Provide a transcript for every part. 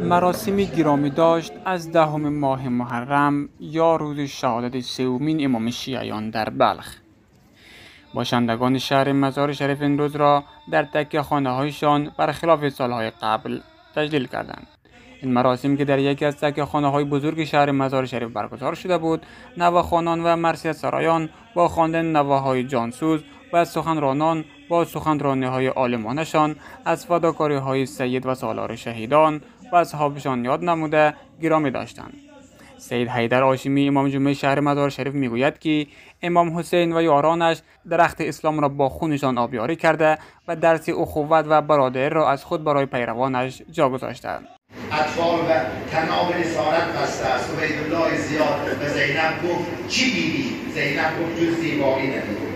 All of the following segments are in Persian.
مراسمی گرامی داشت از 10 ماه محرم یا روز شهادت سومین امام شیعیان در بلخ. باشندگان شهر مزار شریف این روز را در تکیه خانه هایشان برخلاف سالهای قبل تجلیل کردند. این مراسم که در یکی از تکیه خانه های بزرگ شهر مزار شریف برگزار شده بود، نواخوانان و مرثیت سرایان با خواندن نواهای جانسوز و سخنرانان با سخنرانی های عالمانشان از فداکاری های سید و سالار شهیدان و اصحابشان یاد نموده گرامی داشتند. سید حیدر هاشمی امام جمعه شهر مزار شریف میگوید که امام حسین و یارانش درخت اسلام را با خونشان آبیاری کرده و درس اخوت و برادری را از خود برای پیروانش جا گذاشتند. اطفال و تناب اسارت بسته است. عبیدالله زیاد و زینب گفت چی دیدی؟ زینب گفت جز زیبایی ندیدم.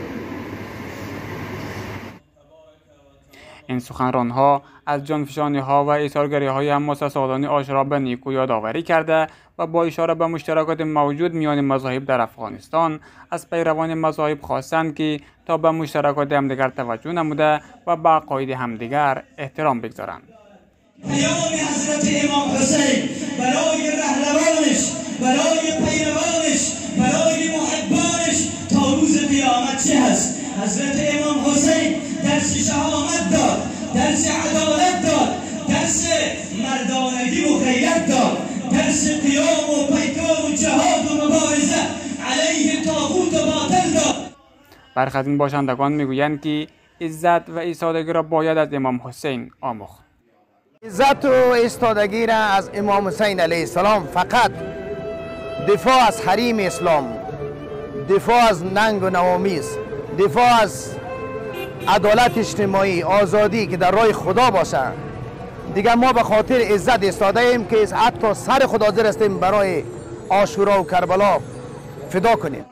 این سخنران‌ها از جانفشانی‌ها و ایثارگری‌های حماس سالان عاشورا به نیکو یادآوری کرده و با اشاره به مشترکات موجود میان مذاهب در افغانستان از پیروان مذاهب خواستند که تا به مشترکات همدیگر توجه نموده و به عقاید همدیگر احترام بگذارند. پیام حضرت امام حسین برای رهروانش، برای پیروانش، برای محبانش تا روز قیامت چه هست؟ حضرت امام حسین درس شهامت داد، درس عدالت داد، درس مردانگی و غیرت داد، درس قیام و پیکار و جهاد و مبارزه علیه طاغوت و باطل داد. برخی از این باشندگان میگویند که عزت و ایستادگی را باید از امام حسین آموخت. عزت و ایستادگی را از امام حسین علیه السلام فقط دفاع از حریم اسلام، دفاع از ننگ و نوامیس، دفاع از عدالت اجتماعی، آزادی که در راه خدا باشه. دیگر ما به خاطر عزت ایستاده ایم که حتی سر خود حاضر هستیم برای عاشورا و کربلا فدا کنیم.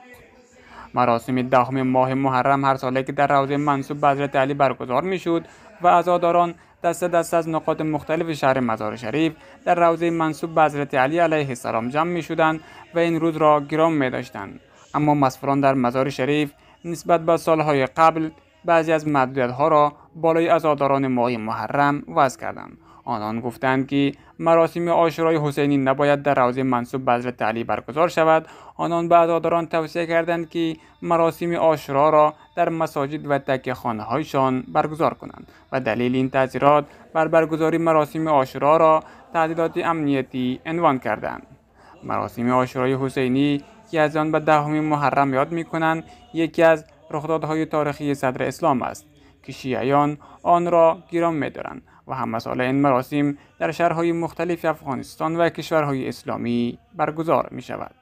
مراسم 10 ماه محرم هر ساله که در روضه منسوب به حضرت علی برگزار میشد و عزاداران دست دست از نقاط مختلف شهر مزار شریف در روضه منسوب به حضرت علی علیه السلام جمع می شدند و این روز را گرام می داشتند. اما مسئولان در مزار شریف نسبت به سالهای قبل بعضی از محدودیت‌ها را بالای عزاداران ماه محرم وضع کردند. آنان گفتند که مراسم عاشورای حسینی نباید در روضه منسوب به حضرت علی برگزار شود. آنان به عزاداران توصیه کردند که مراسم عاشورا را در مساجد و تکیه خانه‌هایشان برگزار کنند و دلیل این تعزیرات بر برگزاری مراسم عاشورا را تهدیدات امنیتی عنوان کردند. مراسم عاشورای حسینی که از آن به 10 محرم یاد می‌کنند، یکی از رخدادهای تاریخی صدر اسلام است که شیعیان آن را گران می‌دارند و همه ساله این مراسم در شهرهای مختلف افغانستان و کشورهای اسلامی برگزار می‌شود.